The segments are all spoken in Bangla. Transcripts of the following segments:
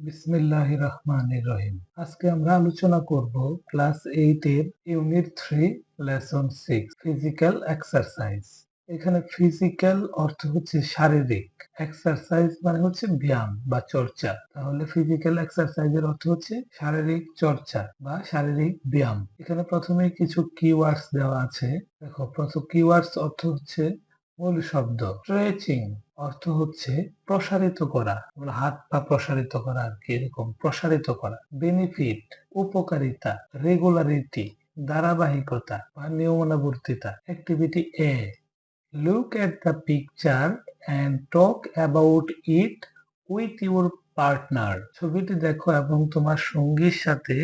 বিসমিল্লাহির রহমানির রহিম। আজকে আমরা আলোচনা করব ক্লাস 8 এর ইউনিট 3 লেসন 6 ফিজিক্যাল এক্সারসাইজ। এখানে ফিজিক্যাল অর্থ হচ্ছে শারীরিক, এক্সারসাইজ মানে হচ্ছে ব্যায়াম বা চর্চা। তাহলে ফিজিক্যাল এক্সারসাইজের অর্থ হচ্ছে শারীরিক চর্চা বা শারীরিক ব্যায়াম। এখানে প্রথমে কিছু কিওয়ার্ডস দেওয়া আছে। দেখো, প্রথম কিওয়ার্ডস অর্থ হচ্ছে মূল শব্দ। স্ট্রেচিং অর্থ হচ্ছে প্রসারিত করা, আমরা হাত পা প্রসারিত করা আর কি, এরকম প্রসারিত করা। বেনিফিট উপকারিতা, রেগুলারিটি ধারাবাহিকতা বা নিয়মানুবর্তিতা। Activity A, look at the picture and talk about it with your partner. ছবিটি দেখো এবং তোমার সঙ্গীর সাথে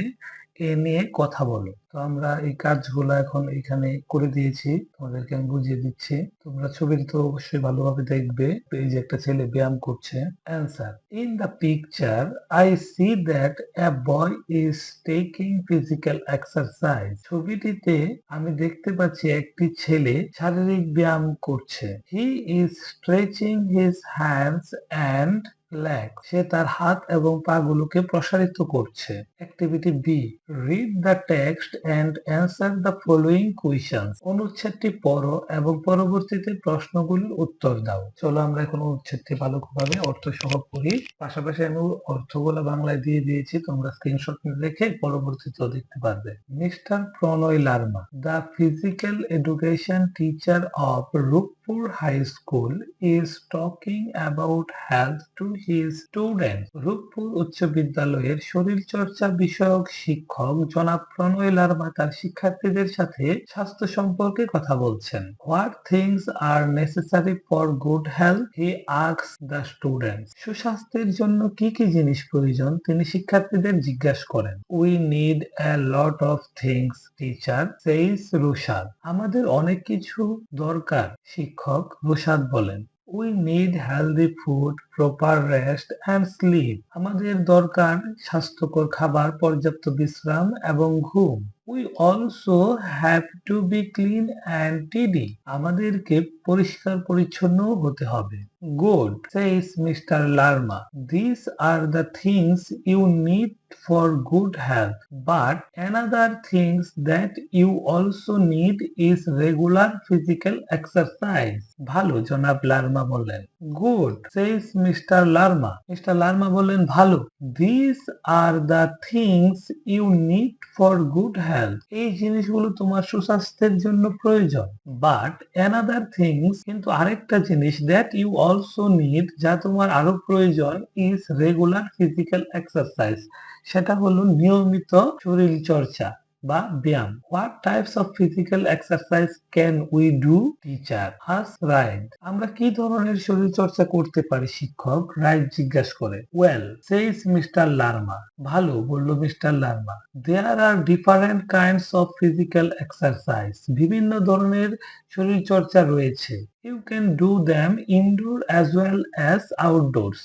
এ নিয়ে কথা বলো। তো আমরা এই কাজগুলো এখন এখানে করে দিয়েছি, তোমাদেরকে আমি বুঝিয়ে দিচ্ছি। তোমরা ছবিটি তো অবশ্যই ভালোভাবে দেখবে। তো এই যে একটা ছেলে ব্যায়াম করছে। Answer, in the picture I see that a boy is taking physical exercise. ছবিটিতে আমি দেখতে পাচ্ছি একটি ছেলে শারীরিক ব্যায়াম করছে। He is stretching his hands and leg. সে তার হাত এবং পা গুলোকে প্রসারিত করছে। Activity B, read the text and answer the following questions. অনুচ্ছেদটি পড়ো এবং পরবর্তীতে প্রশ্নগুলির উত্তর দাও। চলো আমরা এখন অনুচ্ছেদটি ভালোভাবে অর্থ সহ পড়ি। পাশাপাশি আমি অর্থগুলো বাংলায় দিয়ে দিয়েছি, তোমরা স্ক্রিনশট রেখে পরবর্তীতেও দেখতে পারবে। Mister Pranay Larma, the physical education teacher of Ruppur high school is talking about health to his students. Ruppur উচ্চ বিদ্যালয়ের শরীরচর্চা বিষয়ক শিক্ষক জনাব প্রণয় লার্মা তার শিক্ষার্থীদের সাথে স্বাস্থ্য সম্পর্কে কথা বলছেন। What things are necessary for good health? He asks the students. সুস্বাস্থ্যের জন্য কি কি জিনিস প্রয়োজন তিনি শিক্ষার্থীদের জিজ্ঞাসা করেন। We need a lot of things, teacher, says Rushad. আমাদের অনেক কিছু দরকার, শিক্ষক রুশাদ বলেন। We need healthy food, proper rest and sleep. আমাদের দরকার স্বাস্থ্যকর খাবার, পর্যাপ্ত বিশ্রাম এবং ঘুম। We also have to be clean and tidy. আমাদেরকে পরিষ্কার পরিচ্ছন্ন হতে হবে। Good, says Mr. Larma. These are the things you need for good health. But another things that you also need is regular physical exercise. ভালো, জনাব লার্মা বললেন। Good, says Mr. Larma. Mister Larma বললেন ভালো। These are the things you need for good health. এই জিনিসগুলো তোমার সুস্বাস্থ্যের জন্য প্রয়োজন। But another things, কিন্তু আরেকটা জিনিস, that you also need, যা তোমার আরো প্রয়োজন, is regular physical exercise. সেটা হলো নিয়মিত শরীর চর্চা বা ব্যায়াম। What types of physical exercise can we do, teacher? Ask Raid. আমরা কি ধরনের শরীর চর্চা করতে পারি শিক্ষক? রাইট জিজ্ঞাসা করে। Well, says Mr. Larma. ভালো, বলল mister Larma. There are different kinds of physical exercise. বিভিন্ন ধরনের শরীর চর্চা রয়েছে। You can do them indoor as well as outdoors.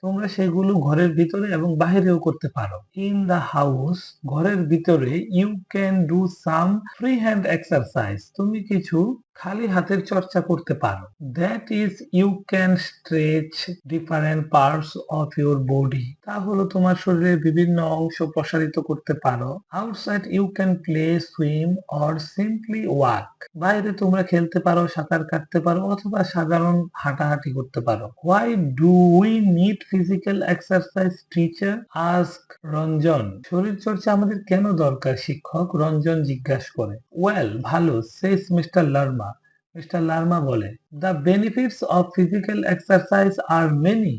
তোমরা সেগুলো ঘরের ভিতরে এবং বাহিরেও করতে পারো। ইন দ্য হাউস, ঘরের ভিতরে, you can do some free hand exercise, তুমি কিছু খালি হাতের চর্চা করতে পারো। That is, you can stretch different parts of your body, তা হলো তোমার শরীরের বিভিন্ন অংশ প্রসারিত করতে পারো। Outside, you can play, swim or simply walk, বাইরে তোমরা খেলতে পারো, সাঁতার কাটতে পারো অথবা সাধারণ হাঁটাহাঁটি করতে পারো। Why do we need physical exercise, teacher? Ask Ranjan. শরীর চর্চা আমাদের কেন দরকার শিক্ষক? রঞ্জন জিজ্ঞাসা করে। ওয়েল, ভালো, says mister Larma. Mister Larma বলে, the benefits of physical exercise are many.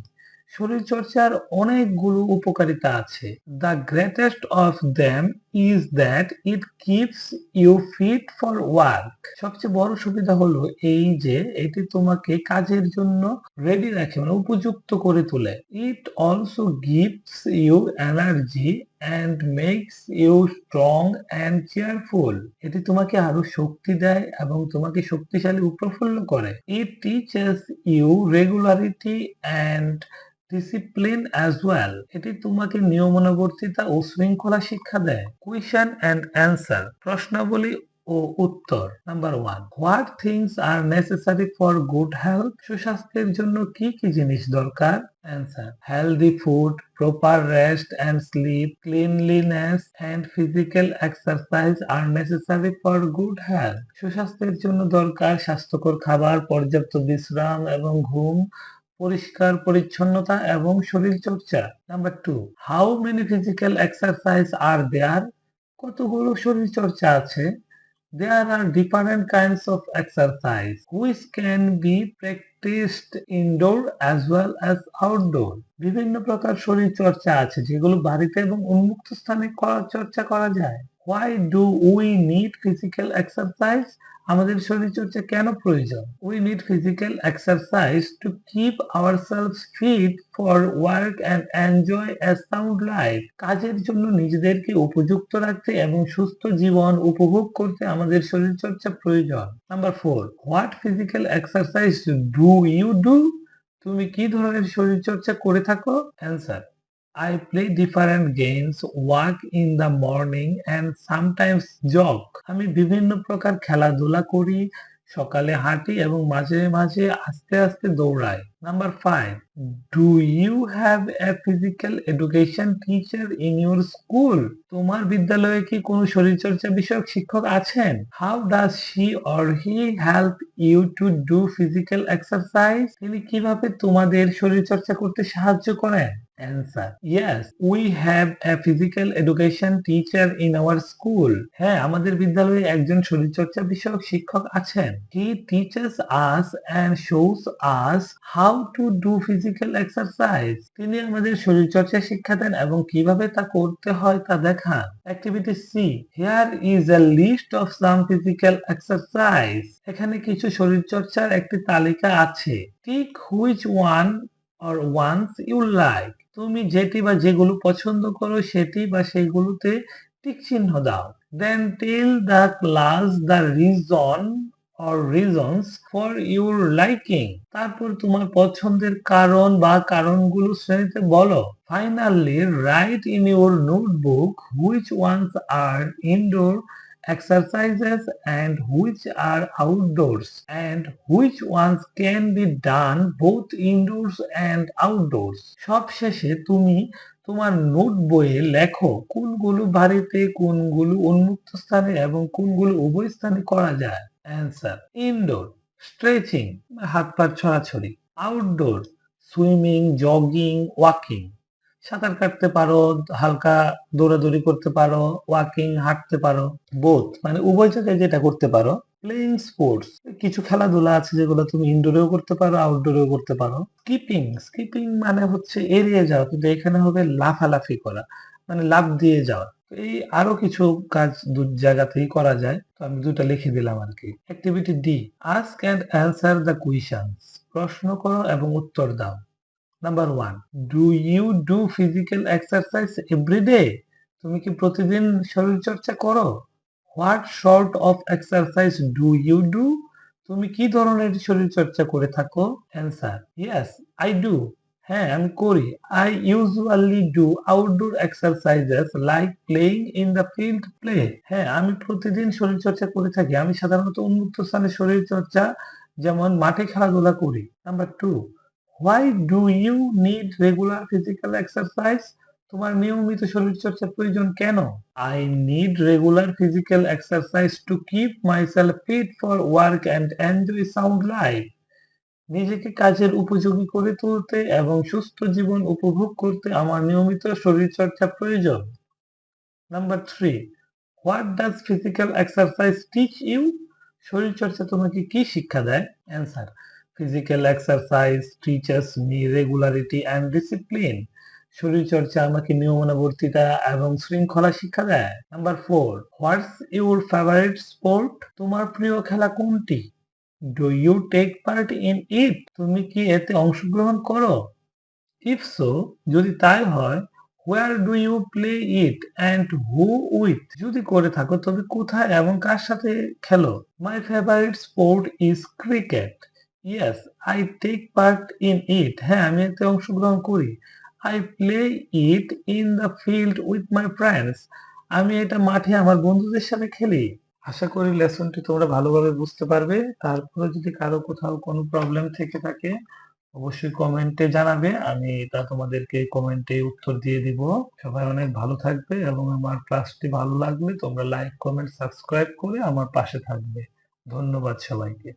শরীর চর্চার অনেকগুলো উপকারিতা আছে। The greatest of them is that it keeps you fit for work. সবচেয়ে বড় সুবিধা হলো এই যে এটি তোমাকে কাজের জন্য রেডি রাখে, মানে উপযুক্ত করে তোলে। It also gives you energy and makes you strong and cheerful. এটি তোমাকে আরো শক্তি দেয় এবং তোমাকে শক্তিশালী ও প্রফুল্ল করে। It teaches you regularity and discipline as well. এটি তোমাকে নিয়মানুবর্তিতা ও শৃঙ্খলা শিক্ষা দেয়। Question and answer, প্রশ্নাবলী ও উত্তর। Number 1, what things are necessary for good health? সুস্বাস্থ্যের জন্য কি কি জিনিস দরকার? Answer, healthy food, proper rest and sleep, cleanliness and physical exercise R necessary for good health. সুস্বাস্থ্যের জন্য দরকার স্বাস্থ্যকর খাবার, পর্যাপ্ত বিশ্রাম এবং ঘুম, পরিষ্কার পরিচ্ছন্নতা এবং শরীর চর্চা। Number 2, how many physical exercise are there? কতগুলো শরীর চর্চা আছে? There are different kinds of exercise which can be practiced indoor as well as outdoor. বিভিন্ন প্রকার শরীর চর্চা আছে যেগুলো বাড়িতে এবং উন্মুক্ত স্থানে চর্চা করা যায়। Why do we need physical exercise? আমাদের শরীর চর্চা কেন প্রয়োজন? We need physical exercise to keep ourselves fit for work and enjoy a sound life. কাজের জন্য নিজেদেরকে উপযুক্ত রাখতে এবং সুস্থ জীবন উপভোগ করতে আমাদের শরীর চর্চা প্রয়োজন। Number 4, what physical exercise do you do? তুমি কি ধরনের শরীর চর্চা করে থাকো? Answer, I play different games, walk in the morning and sometimes jog. আমি বিভিন্ন প্রকার খেলাধুলা করি, সকালে হাঁটি এবং মাঝে মাঝে আস্তে আস্তে দৌড়াই। Number 5, do you have a physical education teacher in your school? তোমার বিদ্যালয়ে কি কোনো শরীরচর্চা বিষয়ক শিক্ষক আছেন? How does she or he help you to do physical exercise? তিনি কিভাবে তোমাদের শরীরচর্চা করতে সাহায্য করেন? Answer, yes, we have a physical education teacher in our school. হ্যাঁ, আমাদের বিদ্যালয়ে একজন শরীরচর্চা বিষয়ক শিক্ষক আছেন। He teaches us and shows us how to do physical exercise. তিনি আমাদের শরীরচর্চা শিক্ষা দেন এবং কিভাবে তা করতে হয় তা দেখান। Activity C. Here is a list of some physical exercise. এখানে কিছু শরীরচর্চার একটি তালিকা আছে। Tick which one or ones you like. তুমি যেটি বা যেগুলো পছন্দ করো সেটি বা সেগুলোতে টিক চিহ্ন দাও। Then tell the class the reason or reasons for your liking. তারপর তোমার পছন্দের কারণ বা কারণগুলো শ্রেণীতে বলো। Finally, write in your notebook which ones are indoor exercises and which are outdoors and which ones can be done both indoors and outdoors. সব শেষে তুমি তোমার নোট বইয়ে লেখো কোনগুলো বাড়িতে, কোনগুলো উন্মুক্ত স্থানে এবং কোনগুলো উভয় স্থানে করা যায়। অ্যান্সার, ইনডোর স্ট্রেচিং, হাত পা ছড়াছড়ি, আউটডোর সুইমিং, জগিং, ওয়াকিং, সাঁতার কাটতে পারো, হালকা দৌড়াদৌড়ি করতে পারো, ওয়াকিং হাঁটতে পারো, বোথ মানে উভয় জায়গায় যেটা করতে পারো। প্লেইং স্পোর্টস, কিছু খেলাধুলা আছে যেগুলো তুমি ইনডোরেও করতে পারো, আউটডোরেও করতে পারো। স্কিপিং, স্কিপিং মানে হচ্ছে এড়িয়ে যাওয়া, কিন্তু এখানে হবে লাফালাফি করা, মানে লাফ দিয়ে যাওয়া। এই আরো কিছু কাজ দু জায়গাতেই করা যায়, তো আমি দুটা লিখে দিলাম আর কি। Activity D, ask and answer the questions. প্রশ্ন করো এবং উত্তর দাও। Number 1, do you do physical exercise every day? তুমি কি প্রতিদিন শরীর চর্চা করো? What sort of exercise do you do? তুমি কি ধরনের শরীর চর্চা করে থাকো? Answer, yes I do. হ্যাঁ, আমি করি। I usually do outdoor exercises like playing in the field play. হ্যাঁ, আমি প্রতিদিন শরীর চর্চা করে থাকি। আমি সাধারণত উন্মুক্ত স্থানে শরীর চর্চা যেমন মাঠে খেলাধুলা করি। Number 2, why do you need regular physical exercise? তোমার নিয়মিত শরীরচর্চা প্রয়োজন কেন? I need regular physical exercise to keep myself fit for work and enjoy sound life. নিজেকে কাজের উপযোগী করে তুলতে এবং সুস্থ জীবন উপভোগ করতে আমার নিয়মিত শরীরচর্চা প্রয়োজন। Number 3, what does physical exercise teach you? শরীরচর্চা তোমাকে কি শিক্ষা দেয়? Answer, physical exercise teachers me regularity and discipline. শরীরচর্চা আমাকে নিয়মানুবর্তিতা এবং শৃঙ্খলা শিক্ষা দেয়। Number 4, what's your favourite sport? তোমার প্রিয় খেলা কোনটি? Do you take part in it? তুমি কি এতে অংশগ্রহণ করো? ইফ সো, যদি তাই হয়, where do you play it and who with? যদি করে থাকো তবে কোথায় এবং কার সাথে খেলো? My favourite sport is cricket. Yes I take part in it. হ্যাঁ, আমি এতে অংশগ্রহণ করি। I play it in the field with my friends. আমি এটা মাঠে আমার বন্ধুদের সাথে খেলি। আশা করি লেসনটি তোমরা ভালোভাবে বুঝতে পারবে। তারপরে যদি কারো কোথাও কোনো প্রবলেম থেকে থাকে অবশ্যই কমেন্টে জানাবে। আমি তা তোমাদেরকে কমেন্টে উত্তর দিয়ে দিব। সবাই অনেক ভালো থাকবে এবং আমার ক্লাসটি ভালো লাগলে তোমরা লাইক, কমেন্ট, সাবস্ক্রাইব করে আমার পাশে থাকবে। ধন্যবাদ সবাইকে।